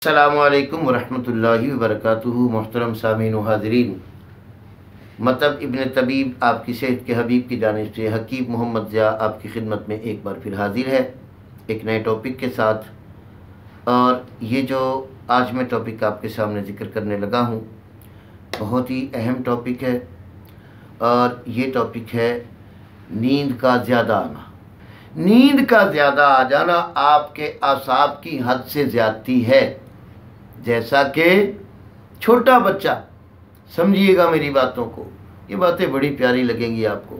अस्सलामु अलैकुम वरहमतुल्लाहि वबरकातुहू। मोहतरम सामीन व हाज़रीन, मतलब इब्न तबीब आपकी सेहत के हबीब की जानिब से हकीम मोहम्मद ज़िया आपकी खिदमत में एक बार फिर हाजिर है एक नए टॉपिक के साथ। और ये जो आज मैं टॉपिक आपके सामने ज़िक्र करने लगा हूँ बहुत ही अहम टॉपिक है, और ये टॉपिक है नींद का ज़्यादा आना। नींद का ज़्यादा आ जाना आपके आसाब की हद से ज़्यादती है। जैसा कि छोटा बच्चा, समझिएगा मेरी बातों को, ये बातें बड़ी प्यारी लगेंगी आपको।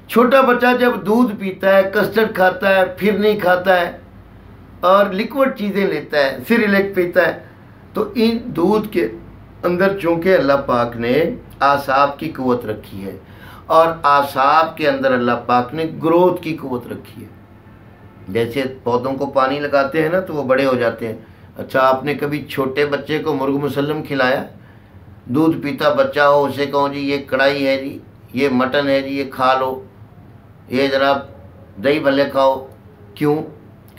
छोटा बच्चा जब दूध पीता है, कस्टर्ड खाता है, फिर नहीं खाता है और लिक्विड चीज़ें लेता है, सिरिलैक पीता है, तो इन दूध के अंदर चूँकि अल्लाह पाक ने आसाब की क़ुव्वत रखी है और आसाब के अंदर अल्लाह पाक ने ग्रोथ की क़ुव्वत रखी है। जैसे पौधों को पानी लगाते हैं ना तो वो बड़े हो जाते हैं। अच्छा, आपने कभी छोटे बच्चे को मुर्ग मुसल्लम खिलाया? दूध पीता बच्चा हो, उसे कहो जी ये कढ़ाई है जी, ये मटन है जी, ये खा लो, ये ज़रा दही भल्ले खाओ। क्यों?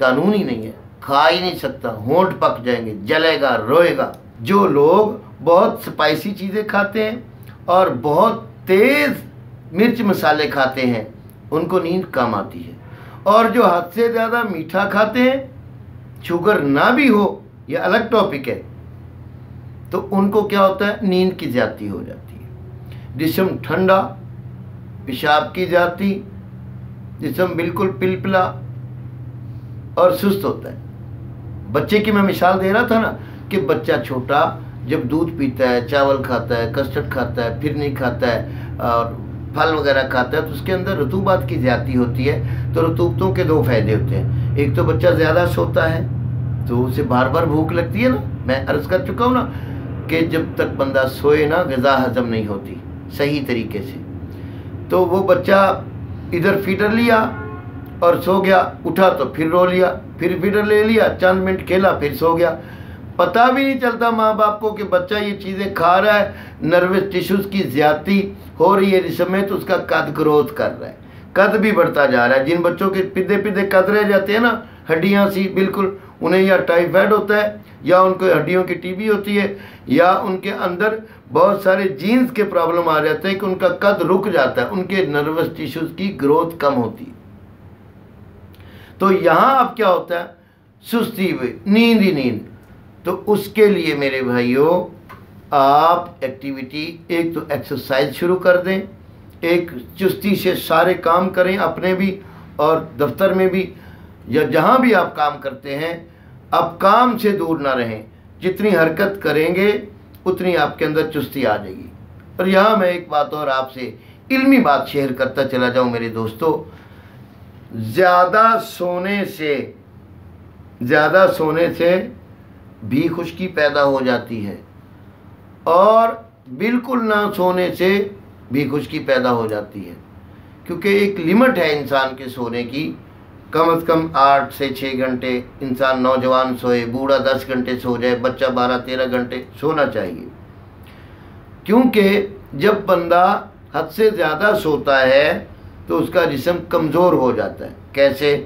कानून ही नहीं है, खा ही नहीं सकता, होंठ पक जाएंगे, जलेगा, रोएगा। जो लोग बहुत स्पाइसी चीज़ें खाते हैं और बहुत तेज़ मिर्च मसाले खाते हैं उनको नींद कम आती है, और जो हद से ज़्यादा मीठा खाते हैं, शुगर ना भी हो, ये अलग टॉपिक है, तो उनको क्या होता है, नींद की ज़्यादती हो जाती है। जिस्म ठंडा, पेशाब की ज़्यादती, जिस्म बिल्कुल पिलपिला और सुस्त होता है। बच्चे की मैं मिसाल दे रहा था ना कि बच्चा छोटा जब दूध पीता है, चावल खाता है, कस्टर्ड खाता है, फिर नहीं खाता है और फल वगैरह खाता है, तो उसके अंदर रतूबात की ज़्यादती होती है। तो रतूबतों के दो फ़ायदे होते हैं। एक तो बच्चा ज़्यादा सोता है तो उसे बार बार भूख लगती है ना, मैं अर्ज़ कर चुका हूँ ना कि जब तक बंदा सोए ना ग़िज़ा हज़म नहीं होती सही तरीके से। तो वो बच्चा इधर फीडर लिया और सो गया, उठा तो फिर रो लिया, फिर फीडर ले लिया, चंद मिनट खेला, फिर सो गया। पता भी नहीं चलता माँ बाप को कि बच्चा ये चीज़ें खा रहा है। नर्वस टिश्यूज़ की ज़्यादती हो रही है जिस समय, तो उसका कद ग्रोथ कर रहा है, कद भी बढ़ता जा रहा है। जिन बच्चों के पिद्दे पिद्दे कद रह जाते हैं ना, हड्डियाँ सी बिल्कुल, उन्हें या टाइफाइड होता है या उनको हड्डियों की टीबी होती है या उनके अंदर बहुत सारे जीन्स के प्रॉब्लम आ जाते हैं कि उनका कद रुक जाता है, उनके नर्वस टिश्यूज़ की ग्रोथ कम होती है। तो यहाँ अब क्या होता है, सुस्ती हुई, नींद ही नींद। तो उसके लिए मेरे भाइयों आप एक्टिविटी, एक तो एक्सरसाइज शुरू कर दें, एक चुस्ती से सारे काम करें, अपने भी और दफ्तर में भी या जहाँ भी आप काम करते हैं। अब काम से दूर ना रहें, जितनी हरकत करेंगे उतनी आपके अंदर चुस्ती आ जाएगी। और यहाँ मैं एक बात और आपसे इल्मी बात शेयर करता चला जाऊँ मेरे दोस्तों। ज़्यादा सोने से भी खुश्की पैदा हो जाती है और बिल्कुल ना सोने से भी खुश्की पैदा हो जाती है, क्योंकि एक लिमिट है इंसान के सोने की। कम से कम 8 से 6 घंटे इंसान, नौजवान सोए, बूढ़ा 10 घंटे सो जाए, बच्चा 12-13 घंटे सोना चाहिए। क्योंकि जब बंदा हद से ज़्यादा सोता है तो उसका जिस्म कमज़ोर हो जाता है। कैसे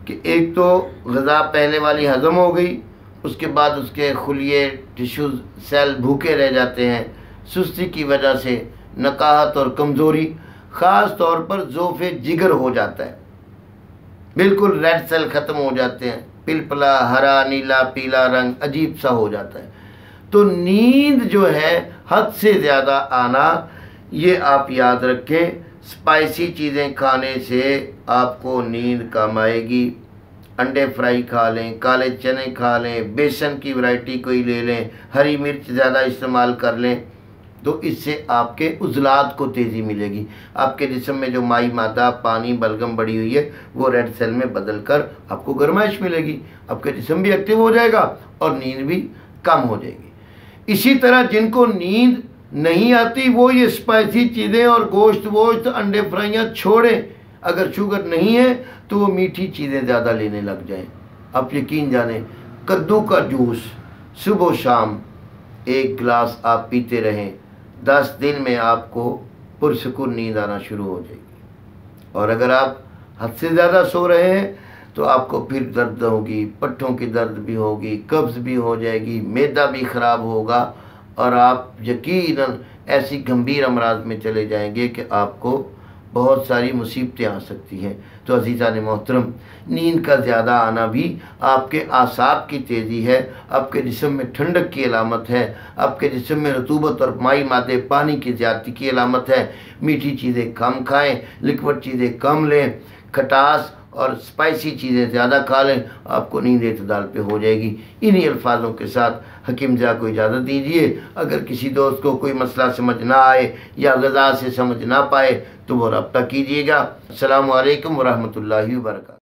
कि एक तो ग़िज़ा पहले वाली हज़म हो गई, उसके बाद उसके खुलिए टिश्यूज़ सेल भूखे रह जाते हैं सुस्ती की वजह से, नकाहत और कमज़ोरी, ख़ास तौर पर ज़ोफ़े जिगर हो जाता है, बिल्कुल रेड सेल ख़त्म हो जाते हैं, पिलपला, हरा, नीला, पीला रंग अजीब सा हो जाता है। तो नींद जो है हद से ज़्यादा आना, ये आप याद रखें। स्पाइसी चीज़ें खाने से आपको नींद कम आएगी। अंडे फ्राई खा लें, काले चने खा लें, बेसन की वैरायटी कोई ले लें, हरी मिर्च ज़्यादा इस्तेमाल कर लें, तो इससे आपके उज़लात को तेज़ी मिलेगी। आपके जिस्म में जो माई मादा, पानी, बलगम बढ़ी हुई है, वो रेड सेल में बदल कर आपको गर्माइश मिलेगी, आपका जिस्म भी एक्टिव हो जाएगा और नींद भी कम हो जाएगी। इसी तरह जिनको नींद नहीं आती वो ये स्पाइसी चीज़ें और गोश्त, अंडे फ्राइयाँ छोड़ें। अगर शुगर नहीं है तो वो मीठी चीज़ें ज़्यादा लेने लग जाएं। आप यकीन जानें, कद्दू का जूस सुबह शाम 1 गिलास आप पीते रहें, 10 दिन में आपको पुरसुकून नींद आना शुरू हो जाएगी। और अगर आप हद से ज़्यादा सो रहे हैं تو آپ کو پھر درد ہوگی، پٹھوں کی درد بھی ہوگی، قبض بھی ہو جائے گی، معدہ بھی خراب ہوگا، اور آپ یقیناً ایسی گمبھیر امراض میں چلے جائیں گے کہ آپ کو بہت ساری مصیبتیں آ سکتی ہیں۔ تو عزیزان محترم، نیند کا زیادہ آنا بھی آپ کے اعصاب کی تیزی ہے، آپ کے جسم میں ٹھنڈک کی علامت ہے، آپ کے جسم میں رطوبت اور مائی مادے پانی کی زیادتی کی علامت ہے۔ میٹھی چیزیں کم کھائیں، لکوڈ چیزیں کم لیں، کھٹاس اور اسپائسی چیزیں زیادہ کھا لیں، آپ کو نیند اعتدال پہ ہو جائے گی۔ انہی الفاظوں کے ساتھ حکیم ضیاء کو اجازت دیجیے۔ اگر کسی دوست کو کوئی مسئلہ سمجھ نہ آئے یا غذا سے سمجھ نہ پائے تو وہ رابطہ کیجیے گا۔ السلام علیکم ورحمۃ اللہ وبرکاتہ۔